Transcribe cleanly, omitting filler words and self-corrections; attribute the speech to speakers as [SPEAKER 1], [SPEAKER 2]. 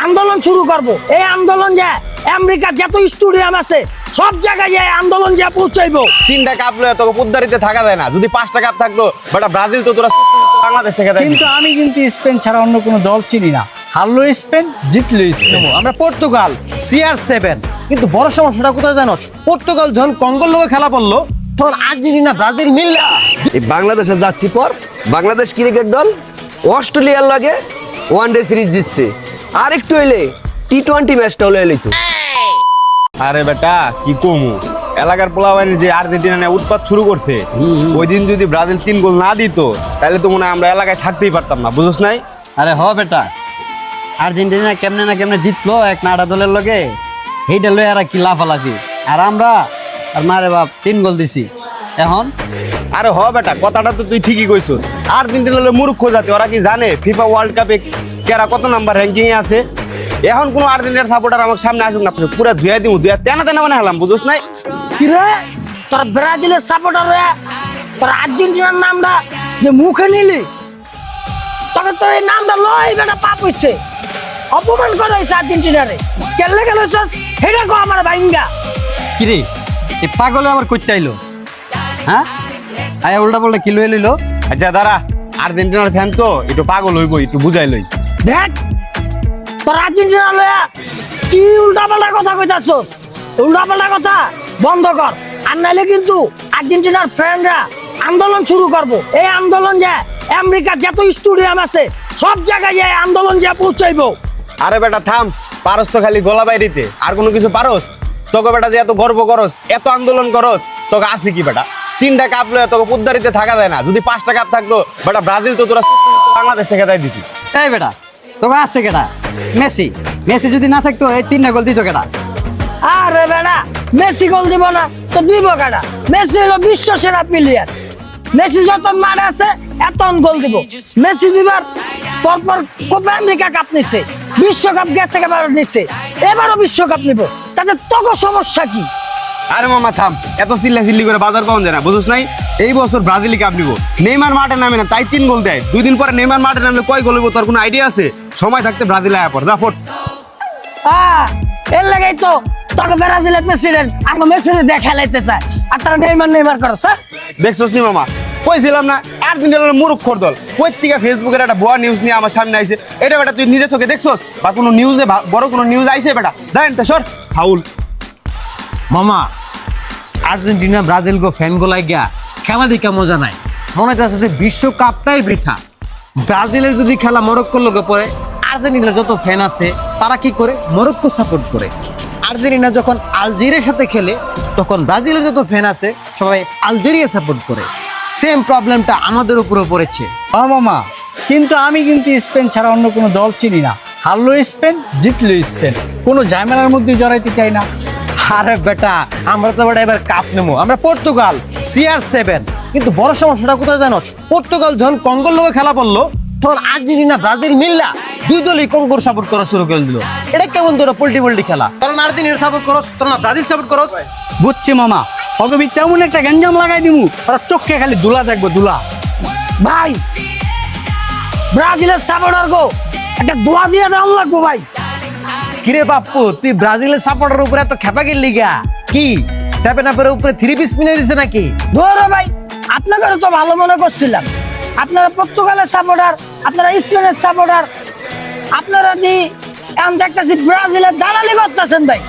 [SPEAKER 1] আন্দোলন শুরু করব। এই আন্দোলন যে আমেরিকার যত স্টুডিয়াম আছে সব জায়গায় এই আন্দোলন যে পৌঁছাইবো।
[SPEAKER 2] 3টা কাপ লয়ে তোকে পুদ্দারিতে থাকা যায় না। যদি 5টা কাপ থাকতো বেটা ব্রাজিল তো তোরা বাংলাদেশ থেকে দেয়।
[SPEAKER 3] কিন্তু আমি কিন্তু স্পেন ছাড়া অন্য কোনো দল চিনি না। হারলো স্পেন, জিতলো স্পেন।
[SPEAKER 4] আমরা পর্তুগাল CR7, কিন্তু বড় সমস্যাটা কোথায় জানোস? পর্তুগাল যখন কঙ্গোর লোকে খেলা পড়লো তখন আর্জেন্টিনা ব্রাজিল মিললা
[SPEAKER 5] এই বাংলাদেশে যাচ্ছি পর বাংলাদেশ ক্রিকেট দল অস্ট্রেলিয়ার লাগে ওয়ানডে সিরিজ জিতছে। আর একটু হইলে T20 ম্যাচটা হলে এলিত।
[SPEAKER 2] আরে বেটা কি কমু, এলাকার পোলাবাহিনী যে আর্জেন্টিনা নিয়ে উৎপাত শুরু করছে, ওই দিন যদি ব্রাজিল 3 গোল না দিত তাহলে তো মনে হয় আমরা এলাকায় থাকতেই পারতাম না, বুঝছ নাই?
[SPEAKER 3] আরে হ বেটা, আর্জেন্টিনা কেমনে না কেমনে জিতলো এক নাড়া দলের লগে, এইটা লই আর কি লাফালাফি। আর আমরা আর মারে বাপ 3 গোল দিছি। এখন
[SPEAKER 2] আরে হ বেটা, কথাটা তো তুই ঠিকই কইছস। আর্জেন্টিনা হলো মূর্খ জাতি, ওরা কি জানে ফিফা ওয়ার্ল্ড কাপে কেরা কত নাম্বার র্যাঙ্কিং এ আছে? এখন কোন আর্জেন্টিনার সাপোর্টার আমার সামনে আসুক না, পুরো ধুয়া দিমু, ধুয়া তেনা তেনা মানে হলাম, বুঝছ নাই?
[SPEAKER 1] কি রে তোর ব্রাজিলের সাপোর্টার রে, তোর আর্জেন্টিনার নামটা যে মুখে নিলি, তবে তো এই নামটা লই বেটা পাপ হইছে, অপমান করা হইছে আর্জেন্টিনারে। কেলে গেল হেডা কো আমার বাইঙ্গা।
[SPEAKER 3] কি রে এই পাগলে আবার কইতে আইলো? হ্যাঁ আয়া উল্টা পাল্টা কি লই লইলো?
[SPEAKER 2] আচ্ছা দাঁড়া, আর্জেন্টিনার ফ্যান তো একটু পাগল হইব, একটু বুঝাই লই।
[SPEAKER 1] দেখ তোর আর্জেন্টিনা লয়া কি উল্টাপাল্টা কথা কইতাছস, উল্টাপাল্টা কথা বন্ধ কর, আর নাইলে কিন্তু আর্জেন্টিনার ফ্যানরা আন্দোলন শুরু করব। এই আন্দোলন যে আমেরিকার যত স্টুডিয়াম আছে সব জায়গায় যে আন্দোলন যে পৌঁছাইবো।
[SPEAKER 2] আরে বেটা থাম, পারস তো খালি গলা বাইরিতে, আর কোনো কিছু পারস? তোকে বেটা যে এত গর্ব করস, এত আন্দোলন করস, তোকে আছে কি বেটা? 3টা কাপ লয়ে তোকে পুদ্দারিতে থাকা যায় না। যদি 5টা কাপ থাকতো বেটা ব্রাজিল তো তোরা বাংলাদেশ থেকে দেয় দিতি।
[SPEAKER 3] এই বেটা তোকে আছে কেডা? মেসি, মেসি যদি না থাকতো এই 3টা গোল দিত কেডা?
[SPEAKER 1] আরে বেটা মেসি গোল দিব না তো দিব কাটা? মেসি হলো বিশ্ব সেরা প্লেয়ার, মেসি যত মারে আছে এত গোল দিব। মেসি দিবার পরপর কোপা আমেরিকা কাপ নিছে, বিশ্বকাপ গেছে এবার নিছে, এবারও বিশ্বকাপ নিব, তাতে তোকে সমস্যা কি?
[SPEAKER 2] আরে মামা থাম, এত চিল্লা চিল্লি করে বাজার পাওয়া যায় না, বুঝছ নাই? এই বছর ব্রাজিলই কাপ নিব। নেইমার মাঠে নামে না তাই 3 গোল দেয়। 2 দিন পরে নেইমার মাঠে নামলে কয় গোল হইব তোর কোনো আইডিয়া আছে? সময় থাকতে ব্রাজিল আয়া পড়, যা ফোট।
[SPEAKER 1] এর লাগাই তো তোকে ব্রাজিলের প্রেসিডেন্ট আমাকে মেসিরে দেখা লাইতে চায়, আর তারা নেইমার নেইমার করো স্যার।
[SPEAKER 2] দেখছস নি মামা, কইছিলাম না আর্জেন্টিনার মূর্খর দল। কই থেকে ফেসবুকের একটা ভুয়া নিউজ নিয়ে আমার সামনে আইছে, এটা বেটা তুই নিজে চোখে দেখছস? বা কোনো নিউজে বড় কোনো নিউজ আইছে বেটা? জানেন তো সর ফাউল।
[SPEAKER 4] মামা আর্জেন্টিনা ব্রাজিল গো ফ্যান গোলাই গিয়া খেলা দেখা মজা নাই, মনে হচ্ছে যে বিশ্বকাপটাই বৃথা। ব্রাজিলের যদি খেলা মরক্কোর লোকে পড়ে, আর্জেন্টিনার যত ফ্যান আছে তারা কি করে? মরক্কো সাপোর্ট করে। আর্জেন্টিনা যখন আলজেরিয়ার সাথে খেলে তখন ব্রাজিলের যত ফ্যান আছে সবাই আলজেরিয়া সাপোর্ট করে। সেম প্রবলেমটা আমাদের উপরে পড়েছে।
[SPEAKER 3] ও মামা, কিন্তু আমি কিন্তু স্পেন ছাড়া অন্য কোনো দল চিনি না। হারলো স্পেন, জিতলো স্পেন, কোনো ঝামেলার মধ্যে জড়াইতে চাই না।
[SPEAKER 4] আরে বেটা আমরা তো বেটা এবার কাপ নেবো। আমরা পর্তুগাল CR7, কিন্তু বড় সমস্যাটা কোথায় জানোস? পর্তুগাল যখন কঙ্গোর লোকে খেলা পড়লো তখন আর্জেন্টিনা ব্রাজিল মিললা 2 দলই কঙ্গোর সাপোর্ট করা শুরু করে দিল। এটা কেমন তোরা পোল্টি খেলা? তোরা আর্জেন্টিনা সাপোর্ট করস, তোরা ব্রাজিল সাপোর্ট করস।
[SPEAKER 3] বুঝছি মামা, অগবি তেমন একটা গঞ্জাম লাগাই দিমু ওরা চোখে খালি দুলা দেখবো, দুলা।
[SPEAKER 1] ভাই ব্রাজিলের সাপোর্টার গো একটা দোয়া দিয়ে দেওয়া লাগবো ভাই।
[SPEAKER 4] কিরে বাপ্পু, তুই ব্রাজিলের সাপোর্টের উপরে এত খেপা গেলি গা? কি 7 আপের উপরে 3 পিস পিনে দিছে নাকি?
[SPEAKER 1] ধরো ভাই, আপনাকে তো ভালো মনে করছিলাম, আপনারা পর্তুগালের সাপোর্টার, আপনারা স্পেনের সাপোর্টার, আপনারা দি এখন দেখতেছি ব্রাজিলের দালালি করতেছেন ভাই।